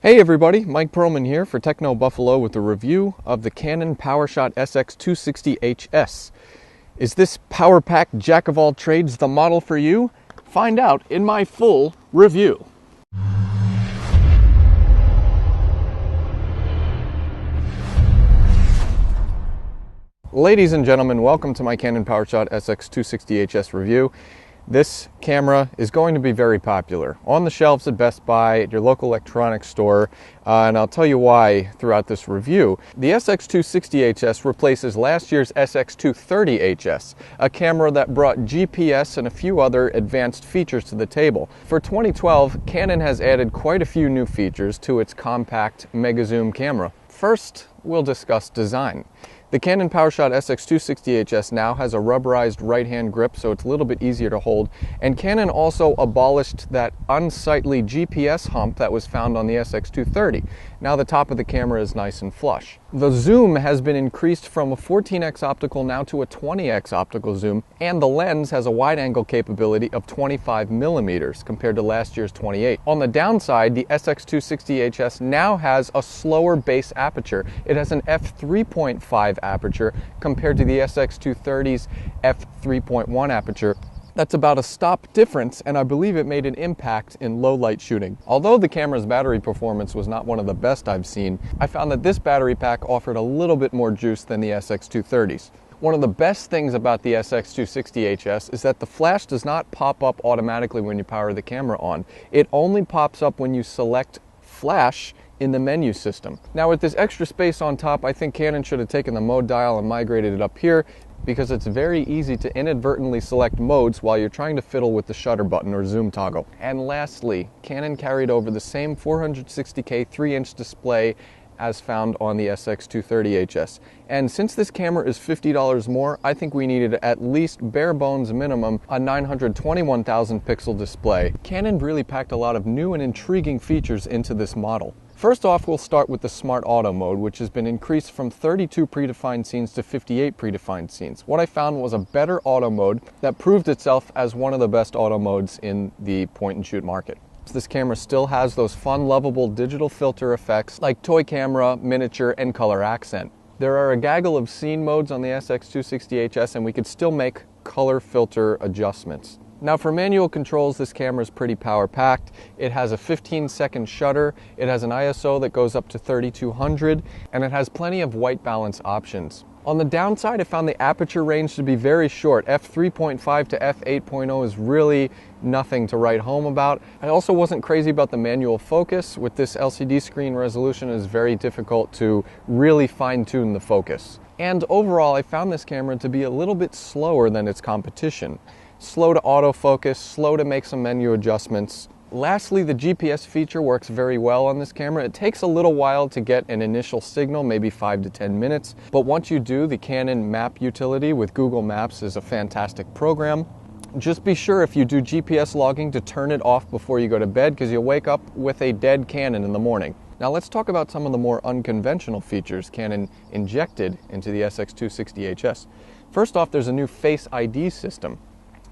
Hey everybody, Mike Perlman here for Techno Buffalo with a review of the Canon PowerShot SX260 HS. Is this power pack jack of all trades the model for you? Find out in my full review. Ladies and gentlemen, welcome to my Canon PowerShot SX260 HS review. This camera is going to be very popular on the shelves at Best Buy, at your local electronics store, and I'll tell you why throughout this review. The SX260 HS replaces last year's SX230 HS, a camera that brought GPS and a few other advanced features to the table. For 2012, Canon has added quite a few new features to its compact mega zoom camera. First, we'll discuss design. The Canon PowerShot SX260 HS now has a rubberized right-hand grip, so it's a little bit easier to hold, and Canon also abolished that unsightly GPS hump that was found on the SX230. Now the top of the camera is nice and flush. The zoom has been increased from a 14x optical now to a 20x optical zoom, and the lens has a wide-angle capability of 25 millimeters compared to last year's 28. On the downside, the SX260 HS now has a slower base aperture. It has an f3.5 aperture compared to the SX230's f3.1 aperture. That's about a stop difference, and I believe it made an impact in low light shooting. Although the camera's battery performance was not one of the best I've seen, I found that this battery pack offered a little bit more juice than the SX230's. One of the best things about the SX260 HS is that the flash does not pop up automatically when you power the camera on. It only pops up when you select flash in the menu system. Now with this extra space on top, I think Canon should have taken the mode dial and migrated it up here, because it's very easy to inadvertently select modes while you're trying to fiddle with the shutter button or zoom toggle. And lastly, Canon carried over the same 460K 3-inch display as found on the SX230 HS. And since this camera is $50 more, I think we needed at least bare bones minimum a 921,000 pixel display. Canon really packed a lot of new and intriguing features into this model. First off, we'll start with the Smart Auto mode, which has been increased from 32 predefined scenes to 58 predefined scenes. What I found was a better auto mode that proved itself as one of the best auto modes in the point-and-shoot market. This camera still has those fun, lovable digital filter effects like toy camera, miniature, and color accent. There are a gaggle of scene modes on the SX260 HS, and we could still make color filter adjustments. Now for manual controls, this camera is pretty power-packed. It has a 15-second shutter, it has an ISO that goes up to 3200, and it has plenty of white balance options. On the downside, I found the aperture range to be very short. f3.5 to f8.0 is really nothing to write home about. I also wasn't crazy about the manual focus. With this LCD screen resolution, it is very difficult to really fine-tune the focus. And overall, I found this camera to be a little bit slower than its competition. Slow to autofocus, slow to make some menu adjustments. Lastly, the GPS feature works very well on this camera. It takes a little while to get an initial signal, maybe 5 to 10 minutes. But once you do, the Canon map utility with Google Maps is a fantastic program. Just be sure if you do GPS logging to turn it off before you go to bed, because you'll wake up with a dead Canon in the morning. Now let's talk about some of the more unconventional features Canon injected into the SX260 HS. First off, there's a new Face ID system.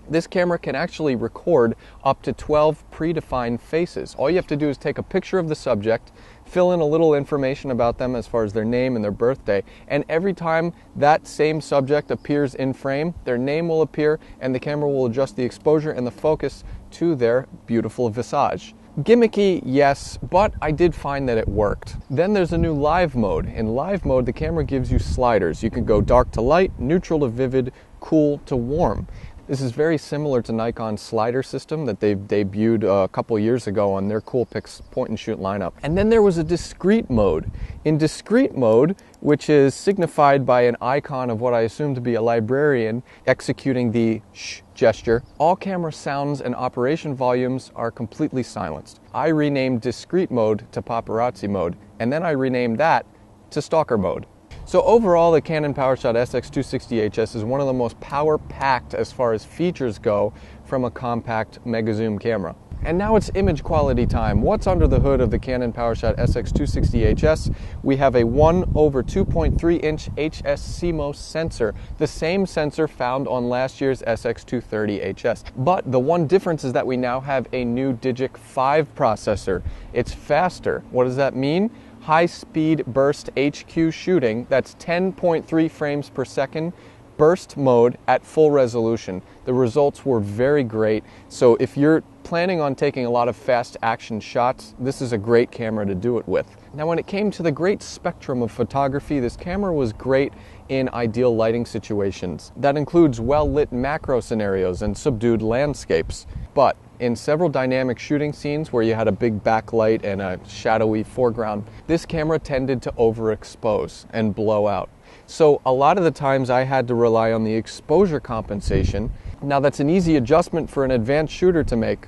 This camera can actually record up to 12 predefined faces. All you have to do is take a picture of the subject, fill in a little information about them as far as their name and their birthday, and every time that same subject appears in frame, their name will appear and the camera will adjust the exposure and the focus to their beautiful visage. Gimmicky, yes, but I did find that it worked. Then there's a new live mode. In live mode, the camera gives you sliders. You can go dark to light, neutral to vivid, cool to warm. This is very similar to Nikon's slider system that they've debuted a couple years ago on their Coolpix point-and-shoot lineup. And then there was a discrete mode. In discrete mode, which is signified by an icon of what I assume to be a librarian executing the shh gesture, all camera sounds and operation volumes are completely silenced. I renamed discrete mode to paparazzi mode, and then I renamed that to stalker mode. So overall, the Canon PowerShot SX260 HS is one of the most power-packed as far as features go from a compact mega zoom camera. And now it's image quality time. What's under the hood of the Canon PowerShot SX260HS? We have a 1/2.3-inch HS-CMOS sensor, the same sensor found on last year's SX230HS. But the one difference is that we now have a new Digic 5 processor. It's faster. What does that mean? High-speed burst HQ shooting, that's 10.3 frames per second, burst mode at full resolution. The results were very great, so if you're planning on taking a lot of fast action shots, this is a great camera to do it with. Now when it came to the great spectrum of photography, this camera was great in ideal lighting situations. That includes well-lit macro scenarios and subdued landscapes. But in several dynamic shooting scenes where you had a big backlight and a shadowy foreground, this camera tended to overexpose and blow out. So a lot of the times I had to rely on the exposure compensation. Now that's an easy adjustment for an advanced shooter to make,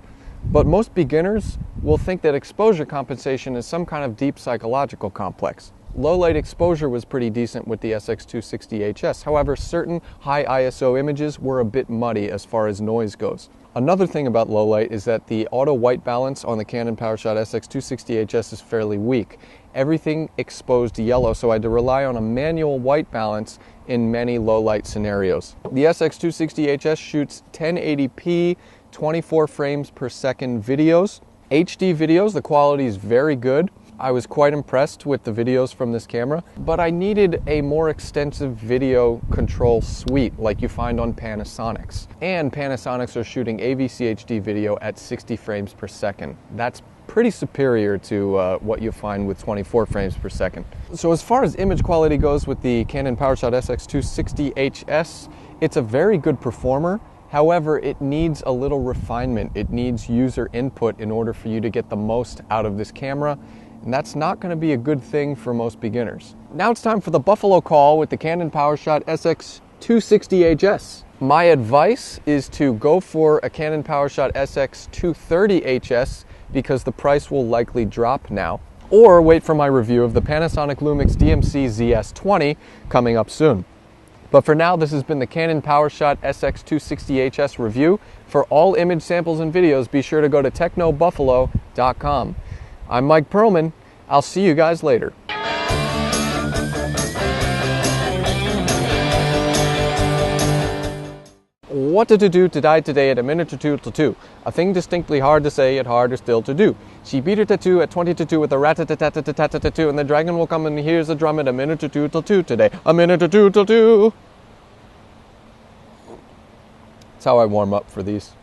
but most beginners will think that exposure compensation is some kind of deep psychological complex. Low light exposure was pretty decent with the SX260HS. However, certain high ISO images were a bit muddy as far as noise goes. Another thing about low light is that the auto white balance on the Canon PowerShot SX260HS is fairly weak. Everything exposed yellow, so I had to rely on a manual white balance in many low light scenarios. The SX260HS shoots 1080p, 24 frames per second videos. HD videos, the quality is very good. I was quite impressed with the videos from this camera, but I needed a more extensive video control suite like you find on Panasonics. And Panasonics are shooting AVC HD video at 60 frames per second. That's pretty superior to what you find with 24 frames per second. So as far as image quality goes with the Canon PowerShot SX260HS, it's a very good performer. However, it needs a little refinement. It needs user input in order for you to get the most out of this camera. And that's not going to be a good thing for most beginners. Now it's time for the Buffalo call with the Canon PowerShot SX260HS. My advice is to go for a Canon PowerShot SX230HS because the price will likely drop now. Or wait for my review of the Panasonic Lumix DMC ZS20 coming up soon. But for now, this has been the Canon PowerShot SX260HS review. For all image samples and videos, be sure to go to technobuffalo.com. I'm Mike Perlman. I'll see you guys later. What to do today at a minute or two till 2. A thing distinctly hard to say yet harder still to do. She beat her tattoo at 20 to 2 with a rat-a-tat-tat-tat-tat-tat-tat-tat, and the dragon will come and here's a drum at a minute or two till 2 today. A minute or two till 2. That's how I warm up for these.